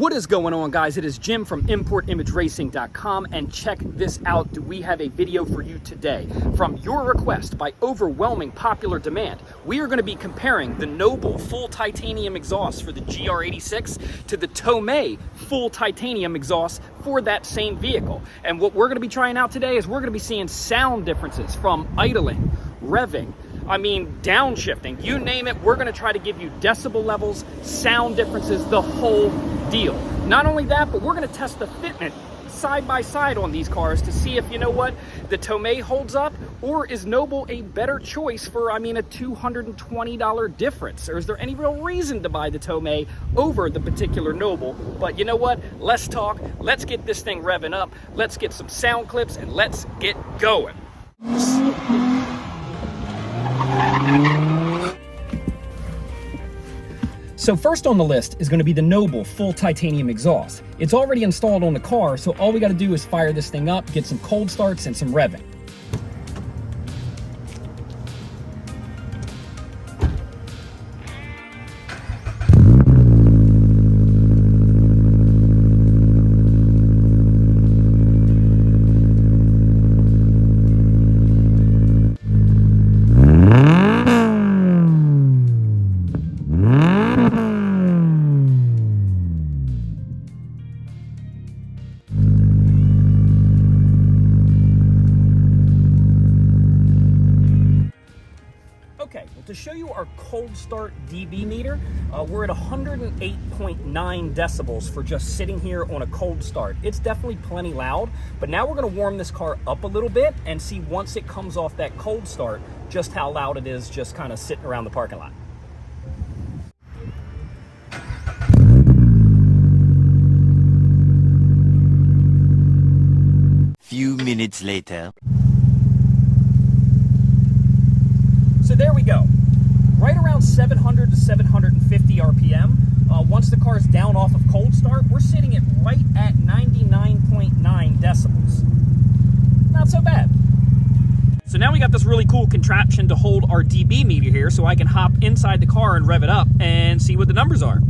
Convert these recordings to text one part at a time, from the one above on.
What is going on, guys? It is Jim from ImportImageRacing.com, and check this out. Do we have a video for you today? From your request, by overwhelming popular demand, we are going to be comparing the Noble full titanium exhaust for the GR86 to the Tomei full titanium exhaust for that same vehicle. And what we're going to be trying out today is we're going to be seeing sound differences from idling, revving, downshifting, you name it. We're going to try to give you decibel levels, sound differences, the whole deal. Not only that, but we're going to test the fitment side by side on these cars to see if, you know what, the Tomei holds up, or is Noble a better choice for, a $220 difference? Or is there any real reason to buy the Tomei over the particular Noble? But you know what? Let's talk. Let's get this thing revving up. Let's get some sound clips and let's get going. So first on the list is going to be the Noble full titanium exhaust. It's already installed on the car, so all we got to do is fire this thing up, get some cold starts and some revving. Okay, well, to show you our cold start dB meter, we're at 108.9 decibels for just sitting here on a cold start. It's definitely plenty loud, but now we're going to warm this car up a little bit and see once it comes off that cold start just how loud it is just kind of sitting around the parking lot. Few minutes later. So there we go, right around 700 to 750 RPM. Once the car is down off of cold start, we're sitting at right at 99.9 decibels. Not so bad. So now we got this really cool contraption to hold our dB meter here, so I can hop inside the car and rev it up and see what the numbers are.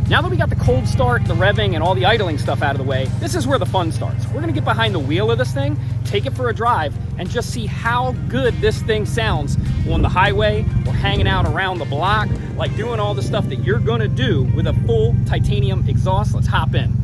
Now that we got the cold start, the revving, and all the idling stuff out of the way, this is where the fun starts. We're gonna get behind the wheel of this thing, take it for a drive, and just see how good this thing sounds on the highway or hanging out around the block, like doing all the stuff that you're gonna do with a full titanium exhaust. Let's hop in.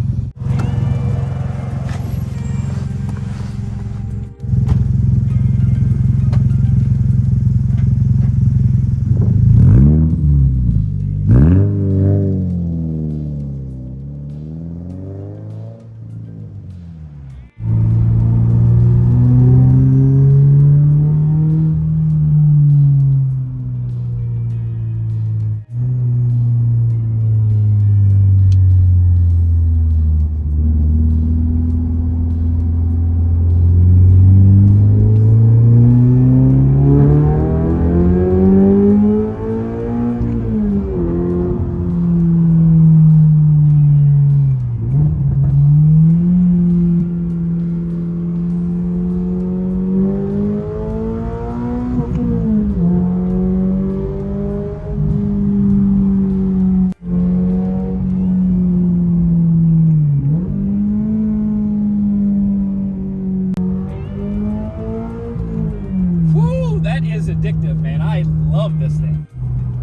Addictive, man. I love this thing.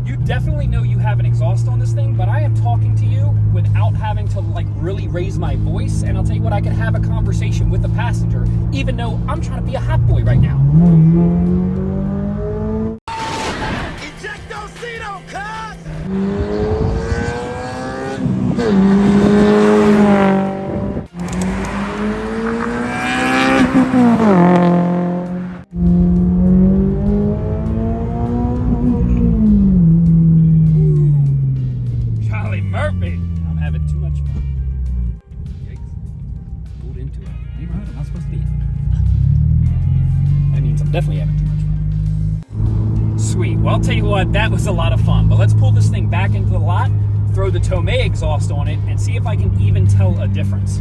You definitely know you have an exhaust on this thing, but I am talking to you without having to really raise my voice, and I'll tell you what, I can have a conversation with the passenger even though I'm trying to be a hot boy right now. Ejectocito, I'm having too much fun. Yikes. Pulled into a neighborhood I'm not supposed to be in. That means I'm definitely having too much fun. Sweet. Well, I'll tell you what, that was a lot of fun. But let's pull this thing back into the lot, throw the Tomei exhaust on it and see if I can even tell a difference.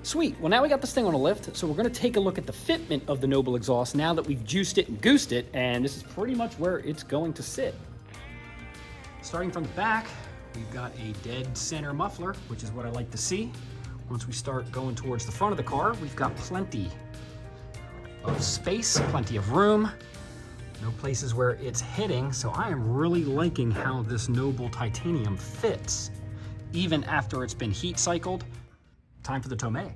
Sweet, well now we got this thing on a lift, so we're gonna take a look at the fitment of the Noble exhaust now that we've juiced it and goosed it, and this is pretty much where it's going to sit. Starting from the back, we've got a dead center muffler, which is what I like to see. Once we start going towards the front of the car, we've got plenty of space, plenty of room, no places where it's hitting, so I am really liking how this Noble titanium fits, even after it's been heat cycled. Time for the Tomei.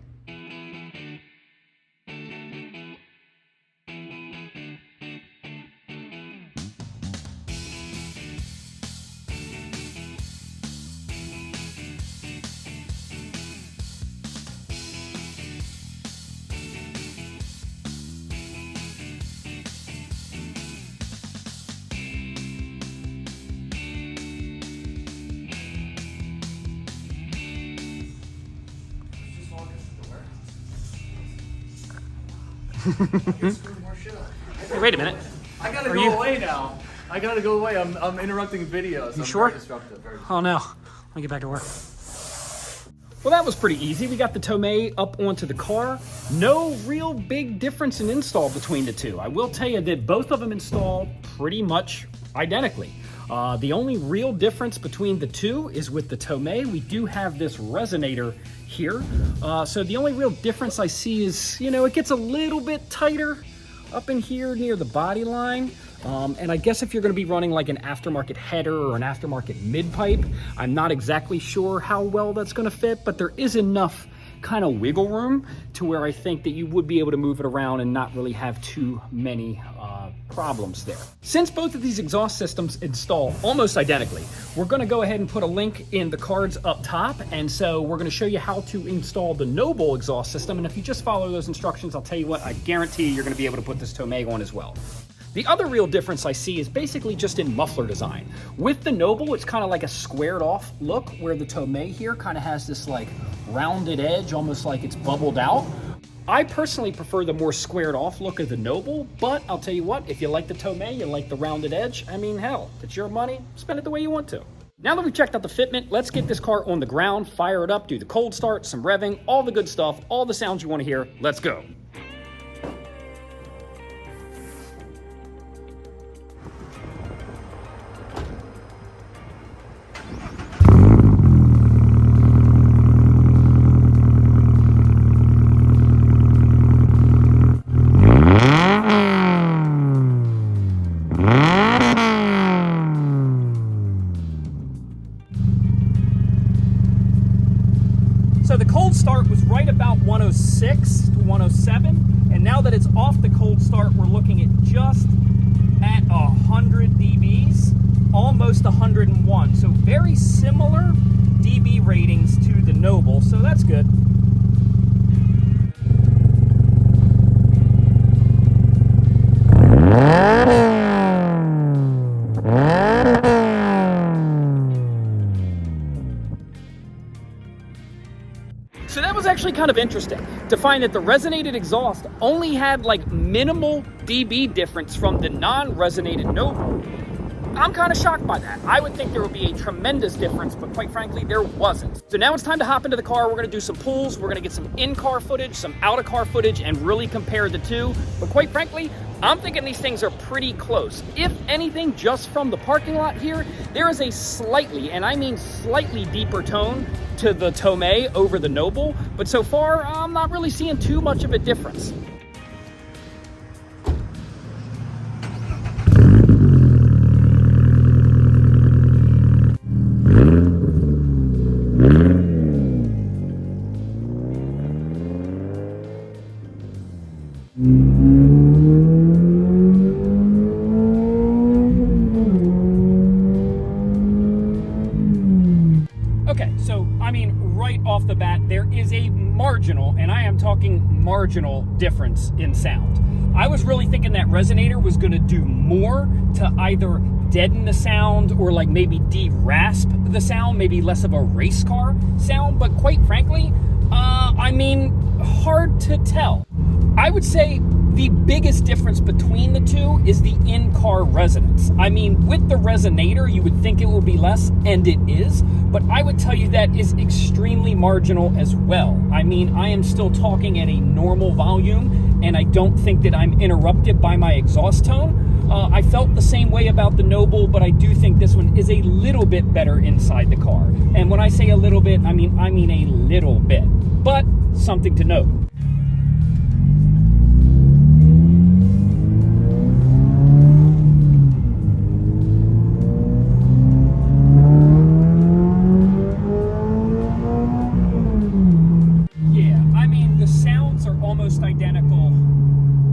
Hey, wait a minute. I gotta go away now. I gotta go away. I'm interrupting videos. You sure? Very disruptive. Oh no. Let me get back to work. Well, that was pretty easy. We got the Tomei up onto the car. No real big difference in install between the two. I will tell you that both of them install pretty much identically. The only real difference between the two is with the Tomei, we do have this resonator here. So the only real difference I see is, you know, it gets a little bit tighter up in here near the body line. And I guess if you're gonna be running like an aftermarket header or an aftermarket mid-pipe, I'm not exactly sure how well that's gonna fit, but there is enough kind of wiggle room to where I think that you would be able to move it around and not really have too many problems there. Since both of these exhaust systems install almost identically, we're gonna go ahead and put a link in the cards up top, and so we're gonna show you how to install the Noble exhaust system, and if you just follow those instructions, I'll tell you what, I guarantee you're gonna be able to put this Tomei on as well. The other real difference I see is basically just in muffler design. With the Noble, it's kind of like a squared off look, where the Tomei here kind of has this like rounded edge, almost like it's bubbled out. I personally prefer the more squared off look of the Noble, but I'll tell you what, if you like the Tomei, you like the rounded edge, I mean, hell, it's your money, spend it the way you want to. Now that we've checked out the fitment, let's get this car on the ground, fire it up, do the cold start, some revving, all the good stuff, all the sounds you want to hear. Let's go. So the cold start was right about 106 to 107, and now that it's off the cold start, we're looking at just at 100 dBs, almost 101. So very similar dB ratings to the Noble, so that's good. So that was actually kind of interesting to find that the resonated exhaust only had like minimal dB difference from the non-resonated Noble. I'm kind of shocked by that. I would think there would be a tremendous difference, but quite frankly, there wasn't. So now it's time to hop into the car. We're gonna do some pulls. We're gonna get some in-car footage, some out-of-car footage, and really compare the two. But quite frankly, I'm thinking these things are pretty close. If anything, just from the parking lot here, there is a slightly, and I mean slightly deeper tone to the Tomei over the Noble, but so far, I'm not really seeing too much of a difference. Okay, so I mean, right off the bat, there is a marginal, and I am talking marginal difference in sound. I was really thinking that resonator was gonna do more to either deaden the sound or like maybe de-rasp the sound, maybe less of a race car sound, but quite frankly, I mean, hard to tell. I would say the biggest difference between the two is the in-car resonance. I mean, with the resonator, you would think it will be less, and it is, but I would tell you that is extremely marginal as well. I mean, I am still talking at a normal volume, and I don't think that I'm interrupted by my exhaust tone. I felt the same way about the Noble, but I do think this one is a little bit better inside the car. And when I say a little bit, I mean a little bit, but something to note. Identical.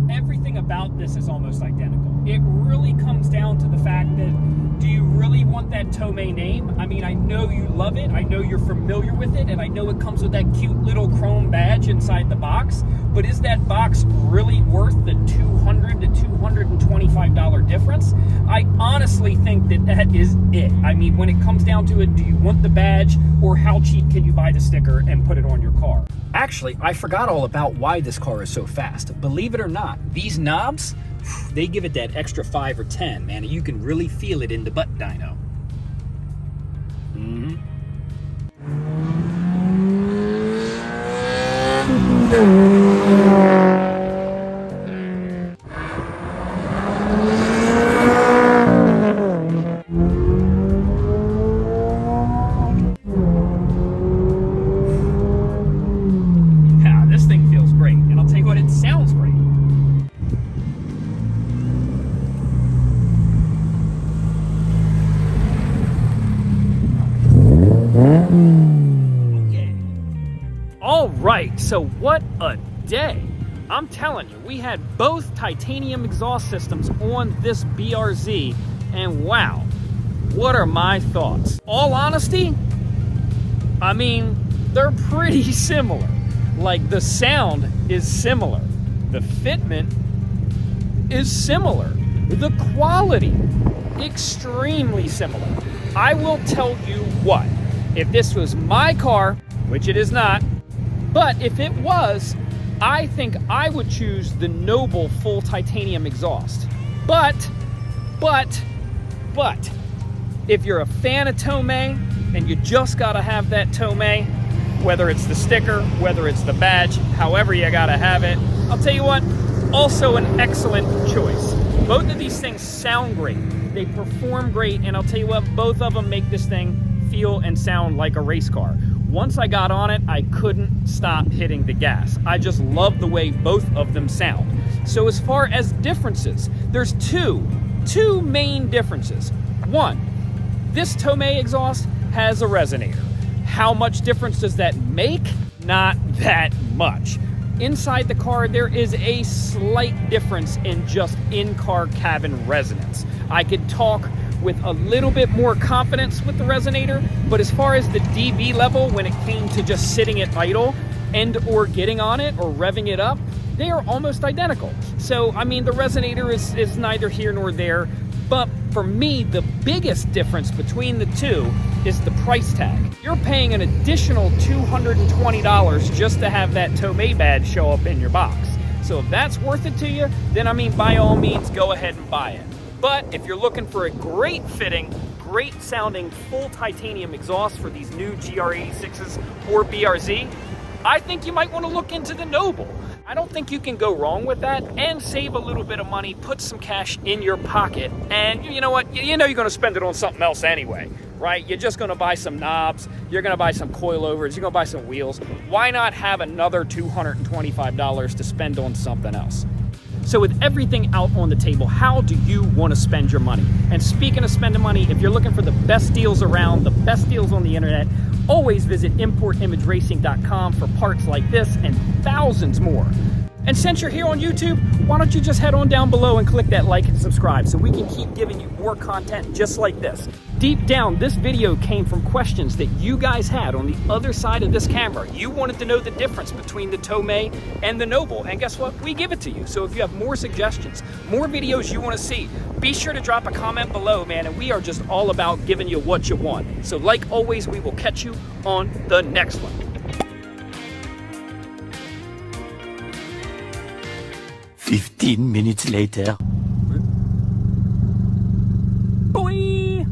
Everything about this is almost identical. It really comes down to the fact that, do you really want that Tomei name? I mean, I know you love it, I know you're familiar with it, and I know it comes with that cute little chrome badge inside the box, but is that box really worth the $200 to $225 difference? I honestly think that that is it. I mean, when it comes down to it, do you want the badge, or how cheap can you buy the sticker and put it on your car? Actually, I forgot all about why this car is so fast. Believe it or not, these knobs, they give it that extra 5 or 10, man. You can really feel it in the butt dyno. This thing feels great, and I'll tell you what, it sounds great. All right, so what a day. I'm telling you, we had both titanium exhaust systems on this BRZ, and wow, what are my thoughts? All honesty, I mean, they're pretty similar. Like, the sound is similar, the fitment is similar, the quality, extremely similar. I will tell you what, if this was my car, which it is not, but if it was, I think I would choose the Noble full titanium exhaust. But, if you're a fan of Tomei and you just gotta have that Tomei, whether it's the sticker, whether it's the badge, however you gotta have it, I'll tell you what, also an excellent choice. Both of these things sound great, they perform great, and I'll tell you what, both of them make this thing feel and sound like a race car. Once I got on it, I couldn't stop hitting the gas. I just love the way both of them sound. So as far as differences, there's two main differences. One, this Tomei exhaust has a resonator. How much difference does that make? Not that much. Inside the car, there is a slight difference in just in-car cabin resonance. I could talk with a little bit more confidence with the resonator, but as far as the dB level, when it came to just sitting at idle and or getting on it or revving it up, they are almost identical. So, I mean, the resonator is neither here nor there, but for me, the biggest difference between the two is the price tag. You're paying an additional $220 just to have that Tomei badge show up in your box. So if that's worth it to you, then I mean, by all means, go ahead and buy it. But if you're looking for a great fitting, great sounding full titanium exhaust for these new GR86s or BRZ, I think you might want to look into the Noble. I don't think you can go wrong with that, and save a little bit of money, put some cash in your pocket, and you know what, you know you're going to spend it on something else anyway, right? You're just going to buy some knobs, you're going to buy some coilovers, you're going to buy some wheels. Why not have another $225 to spend on something else? So with everything out on the table, how do you want to spend your money? And speaking of spending money, if you're looking for the best deals around, the best deals on the internet, always visit importimageracing.com for parts like this and thousands more. And since you're here on YouTube, why don't you just head on down below and click that like and subscribe so we can keep giving you more content just like this. Deep down, this video came from questions that you guys had on the other side of this camera. You wanted to know the difference between the Tomei and the Noble, and guess what? We give it to you. So if you have more suggestions, more videos you want to see, be sure to drop a comment below, man, and we are just all about giving you what you want. So like always, we will catch you on the next one. 15 minutes later. Boing!